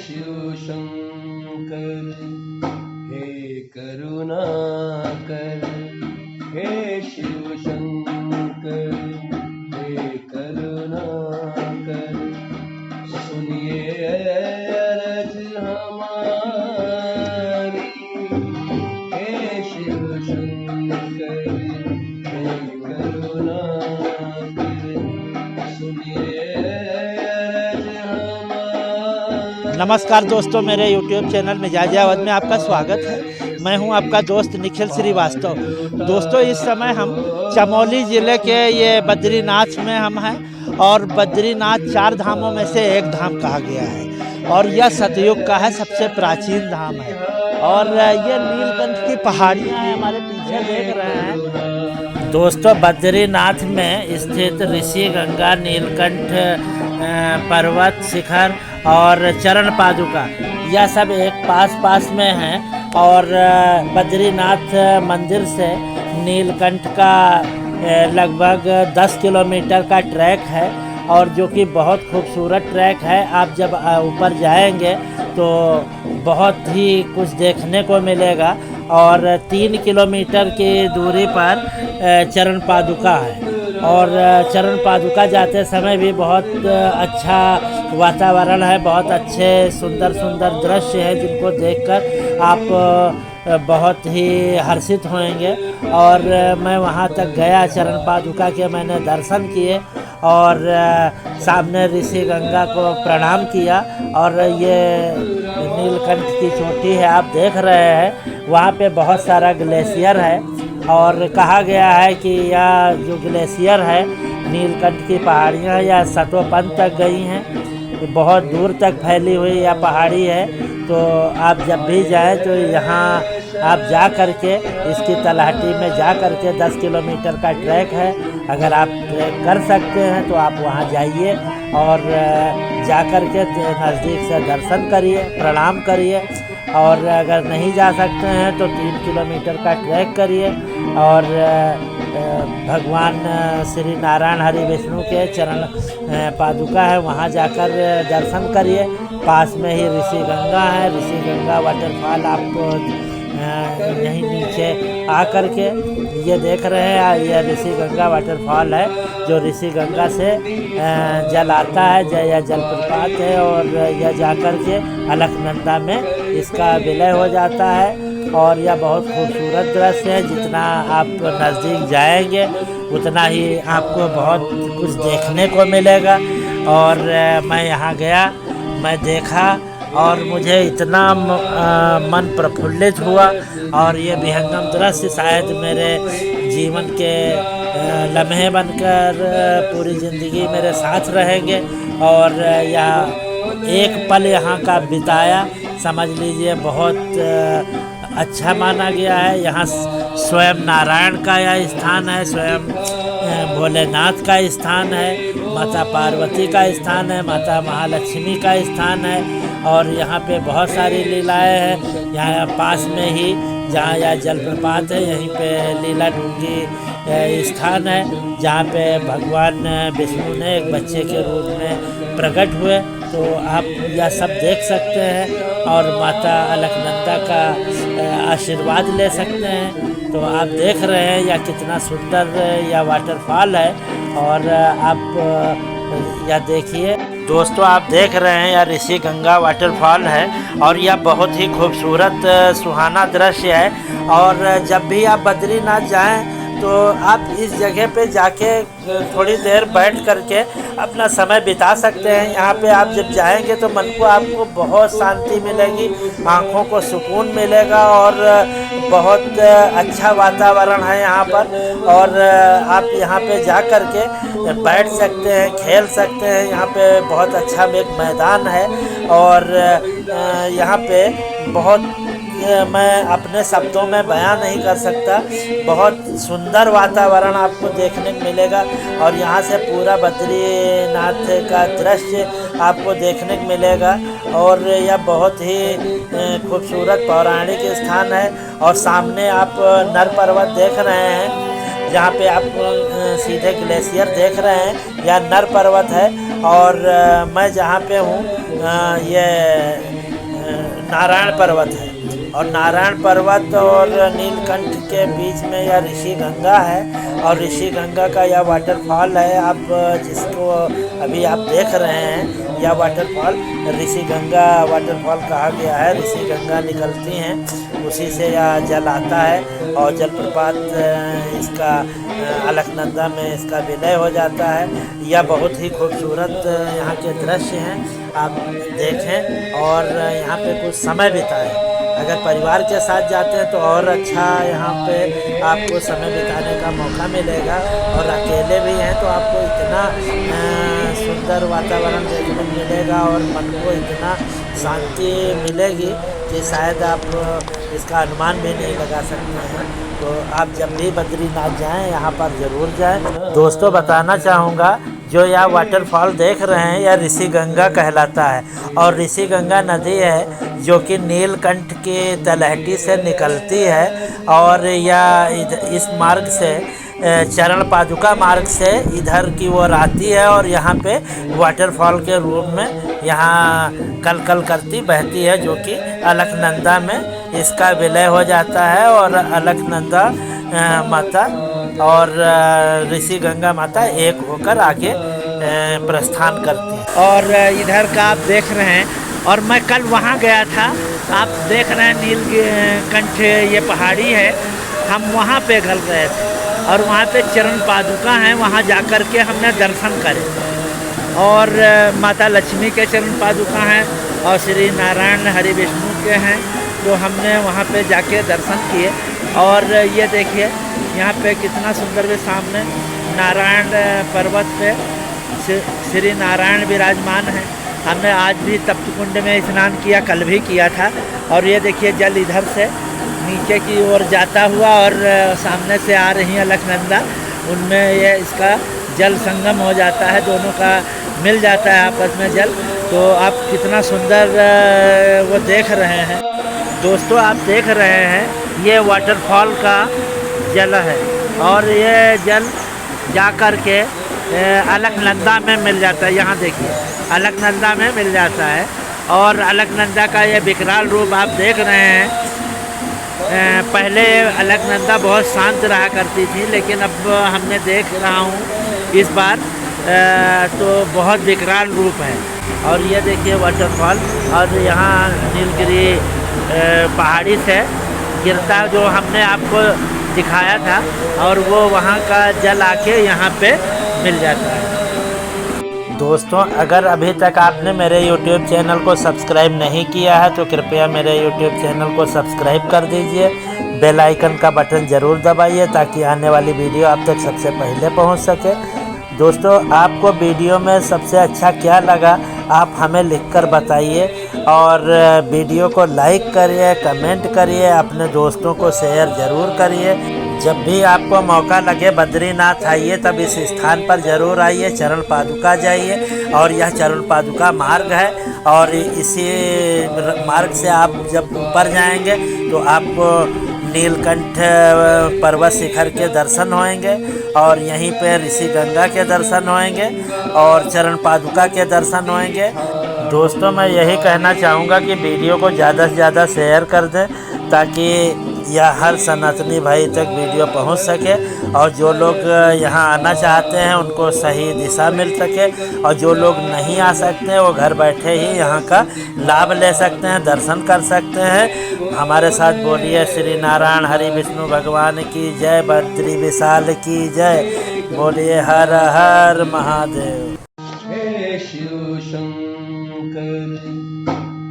शिव शंकर हे करुणाकर, हे शिव शंकर हे करुणाकर, सुनिए अरज हमारी, हे शिव शंकर हे करुणाकर, सुनिए अरज हमारी। नमस्कार दोस्तों, मेरे YouTube चैनल मिजाज अवध में आपका स्वागत है। मैं हूं आपका दोस्त निखिल श्रीवास्तव। दोस्तों, इस समय हम चमोली ज़िले के ये बद्रीनाथ में हम हैं और बद्रीनाथ 4 धामों में से एक धाम कहा गया है और यह सतयुग का है, सबसे प्राचीन धाम है। और ये नीलकंठ की पहाड़ियाँ हैं, हमारे पीछे देख रहे हैं। दोस्तों, बद्रीनाथ में स्थित ऋषि गंगा, नीलकंठ पर्वत शिखर और चरण पादुका, यह सब एक पास में हैं। और बद्रीनाथ मंदिर से नीलकंठ का लगभग 10 किलोमीटर का ट्रैक है और जो कि बहुत खूबसूरत ट्रैक है। आप जब ऊपर जाएंगे तो बहुत ही कुछ देखने को मिलेगा। और 3 किलोमीटर की दूरी पर चरण पादुका है और चरण पादुका जाते समय भी बहुत अच्छा वातावरण है, बहुत अच्छे सुंदर दृश्य हैं जिनको देखकर आप बहुत ही हर्षित होंगे। और मैं वहाँ तक गया, चरण पादुका के मैंने दर्शन किए और सामने ऋषि गंगा को प्रणाम किया। और ये नीलकंठ की चोटी है, आप देख रहे हैं, वहाँ पे बहुत सारा ग्लेशियर है और कहा गया है कि यह जो ग्लेशियर है, नीलकंठ की पहाड़ियाँ या सतोपन तक गई हैं, बहुत दूर तक फैली हुई यह पहाड़ी है। तो आप जब भी जाएं तो यहाँ आप जा करके इसकी तलहटी में जा करके 10 किलोमीटर का ट्रैक है, अगर आप ट्रैक कर सकते हैं तो आप वहाँ जाइए और जा करके नज़दीक से दर्शन करिए, प्रणाम करिए। और अगर नहीं जा सकते हैं तो 3 किलोमीटर का ट्रैक करिए और भगवान श्री नारायण हरि विष्णु के चरण पादुका है, वहाँ जाकर दर्शन करिए। पास में ही ऋषि गंगा है, ऋषि गंगा वाटरफॉल आपको यहीं नीचे आकर के ये देख रहे हैं, यह ऋषि गंगा वाटरफॉल है जो ऋषि गंगा से जल आता है, यह जलप्रपात है और यह जाकर के अलकनंदा में इसका विलय हो जाता है। और यह बहुत खूबसूरत दृश्य है, जितना आप नज़दीक जाएंगे उतना ही आपको बहुत कुछ देखने को मिलेगा। और मैं यहाँ गया, मैं देखा और मुझे इतना मन प्रफुल्लित हुआ। और ये विहंगम दृश्य शायद मेरे जीवन के लम्हे बनकर पूरी ज़िंदगी मेरे साथ रहेंगे। और यह एक पल यहाँ का बिताया, समझ लीजिए बहुत अच्छा माना गया है। यहाँ स्वयं नारायण का यह स्थान है, स्वयं भोलेनाथ का स्थान है, माता पार्वती का स्थान है, माता महालक्ष्मी का स्थान है। और यहाँ पे बहुत सारी लीलाएं हैं। यहाँ पास में ही जहाँ यह जलप्रपात है, यहीं पे लीला डूंगी स्थान है जहाँ पे भगवान विष्णु ने एक बच्चे के रूप में प्रकट हुए। तो आप यह सब देख सकते हैं और माता अलकनंदा का आशीर्वाद ले सकते हैं। तो आप देख रहे हैं यह कितना सुंदर यह वाटरफॉल है। और आप यह देखिए दोस्तों, आप देख रहे हैं यह ऋषि गंगा वाटरफॉल है और यह बहुत ही खूबसूरत सुहाना दृश्य है। और जब भी आप बद्रीनाथ जाएं तो आप इस जगह पे जाके थोड़ी देर बैठ करके अपना समय बिता सकते हैं। यहाँ पे आप जब जाएंगे तो मन को आपको बहुत शांति मिलेगी, आँखों को सुकून मिलेगा और बहुत अच्छा वातावरण है यहाँ पर। और आप यहाँ पे जा कर के बैठ सकते हैं, खेल सकते हैं। यहाँ पे बहुत अच्छा एक मैदान है और यहाँ पे बहुत मैं अपने शब्दों में बयां नहीं कर सकता, बहुत सुंदर वातावरण आपको देखने को मिलेगा। और यहाँ से पूरा बद्रीनाथ का दृश्य आपको देखने को मिलेगा और यह बहुत ही खूबसूरत पौराणिक स्थान है। और सामने आप नर पर्वत देख रहे हैं, जहाँ पे आप सीधे ग्लेशियर देख रहे हैं, यह नर पर्वत है। और मैं जहाँ पे हूँ ये नारायण पर्वत है। और नारायण पर्वत और नीलकंठ के बीच में यह ऋषि गंगा है। और ऋषि गंगा का यह वाटरफॉल है, आप जिसको अभी आप देख रहे हैं, यह वाटरफॉल ऋषि गंगा वाटरफॉल कहा गया है। ऋषि गंगा निकलती हैं, उसी से यह जल आता है और जलप्रपात इसका अलकनंदा में इसका विलय हो जाता है। यह बहुत ही खूबसूरत यहाँ के दृश्य हैं, आप देखें और यहाँ पे कुछ समय बिताएं। अगर परिवार के साथ जाते हैं तो और अच्छा यहाँ पे आपको समय बिताने का मौका मिलेगा। और अकेले भी हैं तो आपको इतना सुंदर वातावरण देखने को मिलेगा और मन को इतना शांति मिलेगी कि शायद आप इसका अनुमान भी नहीं लगा सकते हैं। तो आप जब भी बद्रीनाथ जाएं यहाँ पर ज़रूर जाएं। दोस्तों बताना चाहूँगा, जो यह वाटरफॉल देख रहे हैं यह ऋषि गंगा कहलाता है। और ऋषि गंगा नदी है जो कि नीलकंठ की तलहटी से निकलती है। और यह इस मार्ग से चरण पादुका मार्ग से इधर की ओर आती है और यहाँ पे वाटरफॉल के रूप में यहाँ कल कल करती बहती है, जो कि अलकनंदा में इसका विलय हो जाता है। और अलकनंदा माता और ऋषि गंगा माता एक होकर आगे प्रस्थान करती है। और इधर का आप देख रहे हैं, और मैं कल वहाँ गया था, आप देख रहे हैं नीलकंठ ये पहाड़ी है, हम वहाँ पे गल गए थे और वहाँ पे चरण पादुका हैं, वहाँ जाकर के हमने दर्शन करे। और माता लक्ष्मी के चरण पादुका हैं और श्री नारायण हरि विष्णु के हैं, जो हमने वहाँ पे जाके दर्शन किए। और ये देखिए यहाँ पे कितना सुंदर भी सामने नारायण पर्वत पे श्री नारायण विराजमान है। हमने आज भी तप्त कुंड में स्नान किया, कल भी किया था। और ये देखिए जल इधर से नीचे की ओर जाता हुआ और सामने से आ रही है अलकनंदा, उनमें ये इसका जल संगम हो जाता है, दोनों का मिल जाता है आपस में जल। तो आप कितना सुंदर वो देख रहे हैं। दोस्तों आप देख रहे हैं ये वाटरफॉल का जल है और ये जल जा कर के अलकनंदा में मिल जाता है। यहाँ देखिए अलकनंदा में मिल जाता है। और अलकनंदा का ये विकराल रूप आप देख रहे हैं। पहले अलकनंदा बहुत शांत रहा करती थी, लेकिन अब हमने देख रहा हूँ इस बार तो बहुत विकराल रूप है। और ये देखिए वाटरफॉल, और यहाँ नीलगिरी पहाड़ी से गिरता जो हमने आपको दिखाया था, और वो वहाँ का जल आके यहाँ पे मिल जाता है। दोस्तों अगर अभी तक आपने मेरे YouTube चैनल को सब्सक्राइब नहीं किया है तो कृपया मेरे YouTube चैनल को सब्सक्राइब कर दीजिए। बेल आइकन का बटन ज़रूर दबाइए ताकि आने वाली वीडियो आप तक सबसे पहले पहुंच सके। दोस्तों आपको वीडियो में सबसे अच्छा क्या लगा आप हमें लिखकर बताइए। और वीडियो को लाइक करिए, कमेंट करिए, अपने दोस्तों को शेयर ज़रूर करिए। जब भी आपको मौका लगे बद्रीनाथ आइए, तब इस स्थान पर ज़रूर आइए, चरण पादुका जाइए। और यह चरण पादुका मार्ग है और इसी मार्ग से आप जब ऊपर जाएंगे तो आपको नीलकंठ पर्वत शिखर के दर्शन होंगे और यहीं पे ऋषि गंगा के दर्शन होंगे और चरण पादुका के दर्शन होंगे। दोस्तों मैं यही कहना चाहूँगा कि वीडियो को ज़्यादा से ज़्यादा शेयर कर दें ताकि यह हर सनातनी भाई तक वीडियो पहुंच सके और जो लोग यहां आना चाहते हैं उनको सही दिशा मिल सके, और जो लोग नहीं आ सकते वो घर बैठे ही यहां का लाभ ले सकते हैं, दर्शन कर सकते हैं। हमारे साथ बोलिए श्री नारायण हरि विष्णु भगवान की जय, बद्री विशाल की जय, बोलिए हर हर महादेव। हे शिव शंकर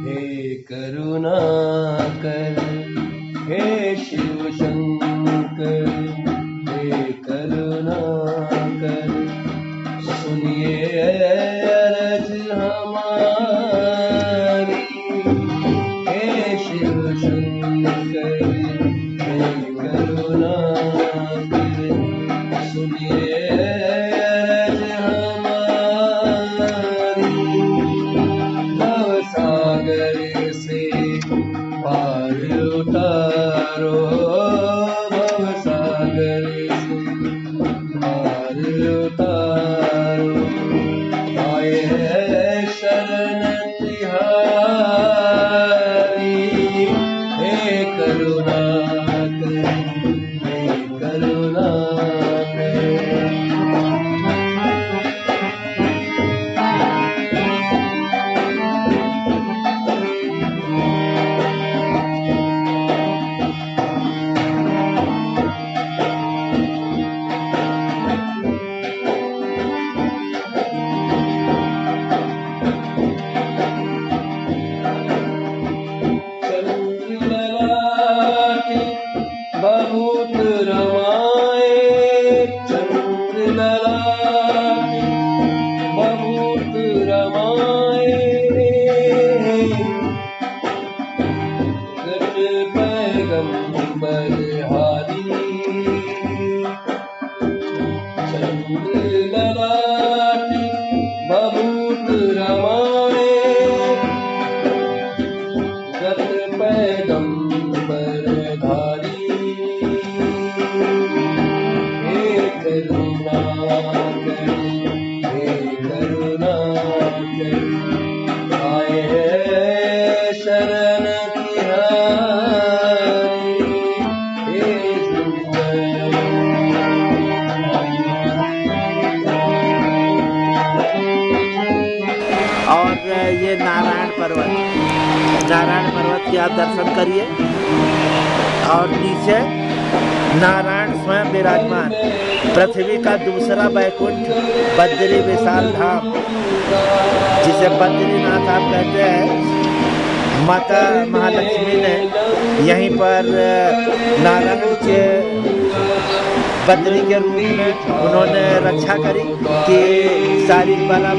हे करुणाकर, हे शिव शंकर हे करुणाकर, सुनिए अरज हमारी। हे शिव शंकर हे करुणाकर, सुनिए अरज हमारी। भव सागर से पार उतारो, भव सागर से पार उतारो। आए हैं शरण तिहारी, और ये नारायण पर्वत के आप दर्शन करिए। और नीचे नारायण स्वयं विराजमान, पृथ्वी का दूसरा बैकुंठ बद्री विशाल धाम, जिसे बद्रीनाथ आप कहते हैं। माता महालक्ष्मी ने यहीं पर नारायण के बद्री के रूप में उन्होंने रक्षा करी कि सारी बला